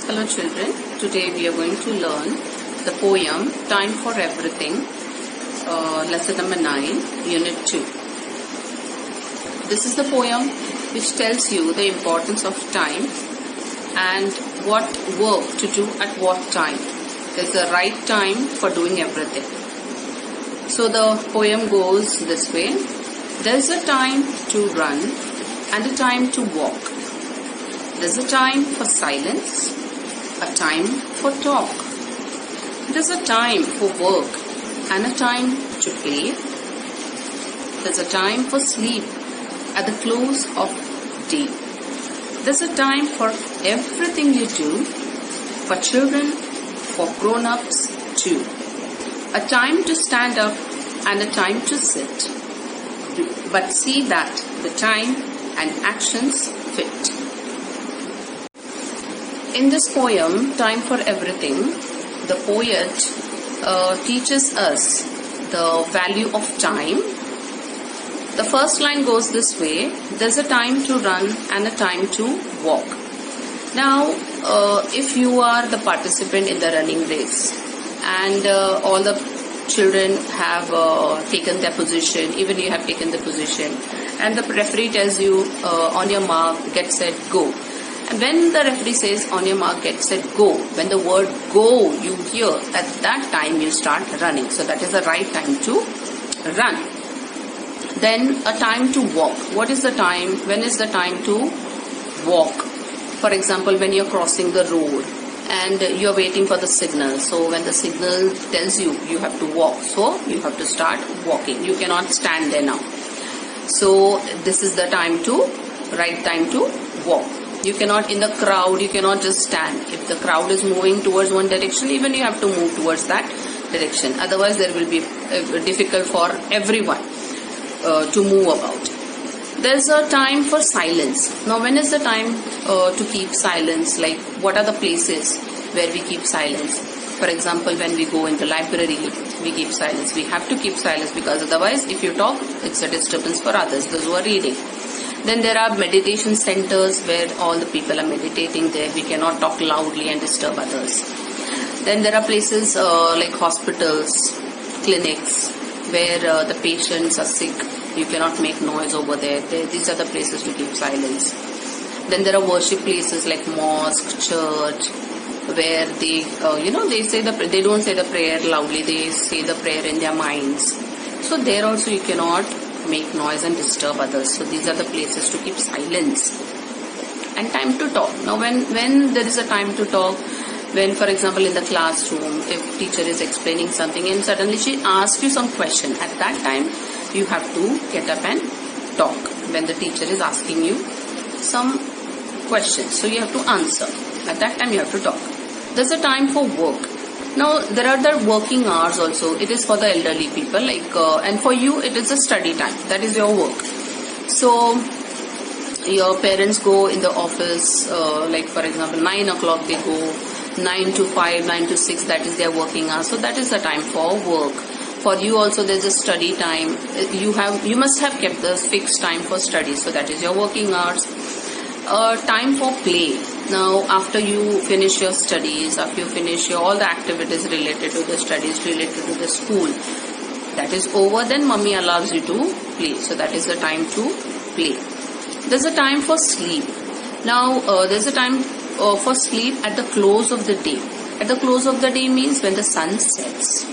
Hello children, today we are going to learn the poem Time for Everything, lesson number 9, unit 2. This is the poem which tells you the importance of time and what work to do at what time. There's the right time for doing everything. So the poem goes this way. There's a time to run and a time to walk. There's a time for silence, a time for talk. There's a time for work and a time to play. There's a time for sleep at the close of day. There's a time for everything you do, for children, for grown-ups too. A time to stand up and a time to sit. But see that the time and actions fit. In this poem, Time for Everything, the poet teaches us the value of time. The first line goes this way. There's a time to run and a time to walk. Now, if you are the participant in the running race and all the children have taken their position, even you have taken the position, and the referee tells you on your mark, get set, go. And when the referee says on your mark, get set, go, when the word go you hear, at that time you start running. So that is the right time to run. Then a time to walk. What is the time? When is the time to walk? For example, when you're crossing the road and you're waiting for the signal. So when the signal tells you, you have to walk. So you have to start walking. You cannot stand there now. So this is the time to, right time to walk. You cannot, in the crowd, you cannot just stand. If the crowd is moving towards one direction, even you have to move towards that direction. Otherwise, there will be difficult for everyone to move about. There's a time for silence. Now, when is the time to keep silence? Like, what are the places where we keep silence? For example, when we go in the library, we keep silence. We have to keep silence because otherwise, if you talk, it's a disturbance for others, those who are reading. Then there are meditation centers where all the people are meditating there. We cannot talk loudly and disturb others. Then there are places like hospitals, clinics, where the patients are sick. You cannot make noise over there. These are the places to keep silence. Then there are worship places like mosque, church, where they, they say they don't say the prayer loudly. They say the prayer in their minds. So there also you cannot make noise and disturb others. So these are the places to keep silence. And time to talk. Now when there is a time to talk, when for example in the classroom, if teacher is explaining something and suddenly she asks you some question, at that time you have to get up and talk. When the teacher is asking you some questions, so you have to answer. At that time you have to talk. There's a time for work. Now, there are the working hours also. It is for the elderly people, and for you, it is a study time. That is your work. So, your parents go in the office, for example, 9 o'clock they go, 9 to 5, 9 to 6, that is their working hours. So, that is the time for work. For you also, there is a study time. You must have kept the fixed time for study. So, that is your working hours. Time for play. Now, after you finish your studies, after you finish all the activities related to the studies, related to the school, that is over, then mommy allows you to play. So, that is the time to play. There's a time for sleep. Now, there's a time for sleep at the close of the day. At the close of the day means when the sun sets.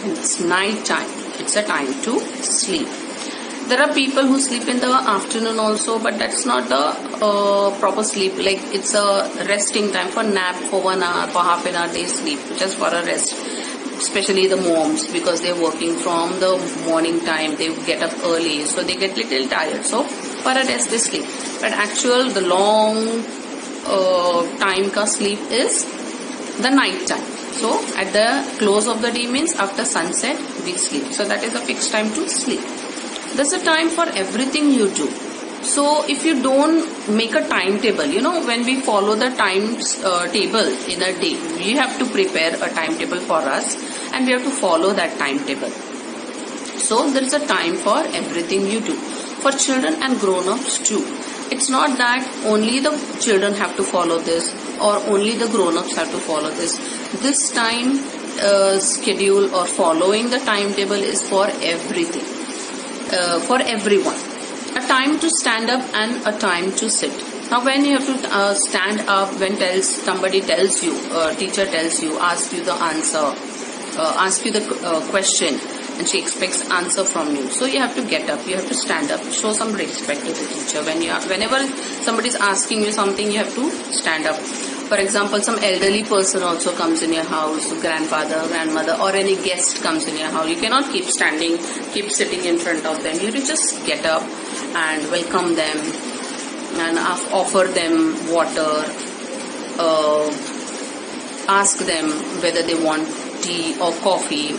It's night time. It's a time to sleep. There are people who sleep in the afternoon also, but that's not the proper sleep. Like, it's a resting time for nap for 1 hour, for half an hour they sleep, just for a rest. Especially the moms, because they're working from the morning time, they get up early, so they get little tired. So, for a rest they sleep. But the long time ka sleep is the night time. So, at the close of the day means after sunset, we sleep. So, that is a fixed time to sleep. There's a time for everything you do. So if you don't make a timetable, when we follow the times table in a day, we have to prepare a timetable for us and we have to follow that timetable. So there is a time for everything you do. For children and grown-ups too. It's not that only the children have to follow this or only the grown-ups have to follow this. This time schedule or following the timetable is for everything, for everyone. A time to stand up and a time to sit. Now when you have to stand up, when somebody tells you, teacher tells you, asks you the answer, asks you the question, and she expects answer from you. So you have to get up, you have to stand up, show some respect to the teacher. Whenever somebody is asking you something, you have to stand up. For example, some elderly person also comes in your house, grandfather, grandmother, or any guest comes in your house. You cannot keep standing, keep sitting in front of them. You have to just get up and welcome them and offer them water, ask them whether they want tea or coffee.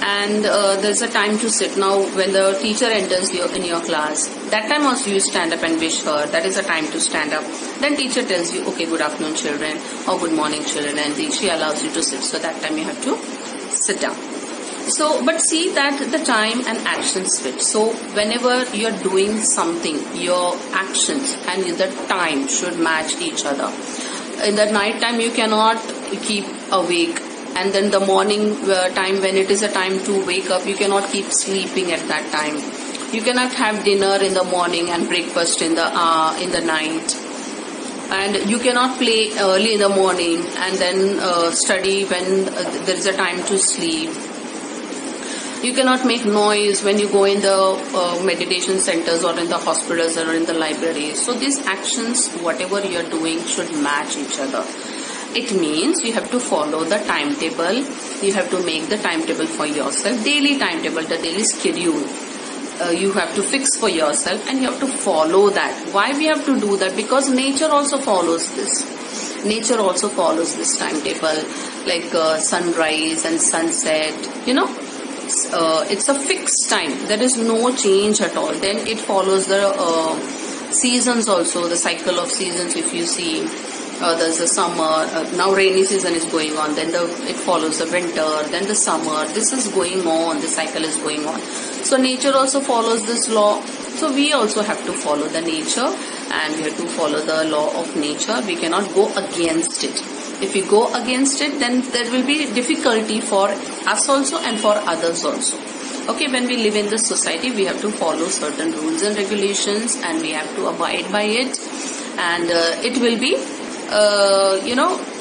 And there's a time to sit. Now when the teacher enters in your class, that time also you stand up and wish her. That is a time to stand up. Then teacher tells you, okay, good afternoon children, or good morning children, and she allows you to sit. So that time you have to sit down. So, but see that the time and action switch. So whenever you're doing something, your actions and the time should match each other. In the night time you cannot keep awake, and then the morning time, when it is a time to wake up, you cannot keep sleeping at that time. You cannot have dinner in the morning and breakfast in the night, and you cannot play early in the morning and then study when there is a time to sleep. You cannot make noise when you go in the meditation centers or in the hospitals or in the libraries. So these actions, whatever you are doing, should match each other. It means you have to follow the timetable. You have to make the timetable for yourself, daily timetable, the daily schedule. You have to fix for yourself and you have to follow that. Why we have to do that? Because nature also follows this. Nature also follows this timetable, like sunrise and sunset, you know. It's a fixed time. There is no change at all. Then it follows the seasons also, the cycle of seasons. If you see, there's a summer, now rainy season is going on, then it follows the winter, then the summer. This is going on, the cycle is going on. So nature also follows this law. So we also have to follow the nature, and we have to follow the law of nature. We cannot go against it. If we go against it, then there will be difficulty for us also and for others also. Okay, when we live in this society, we have to follow certain rules and regulations, and we have to abide by it, and it will be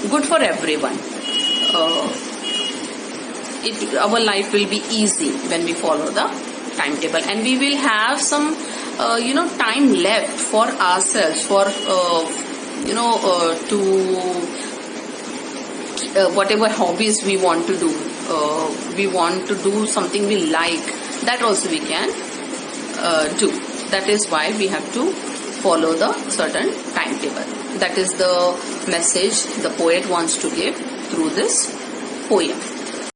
good for everyone. Our life will be easy when we follow the timetable, and we will have some time left for ourselves, for whatever hobbies we want to do. We want to do something we like, that also we can do. That is why we have to follow the certain timetable. That is the message the poet wants to give through this poem.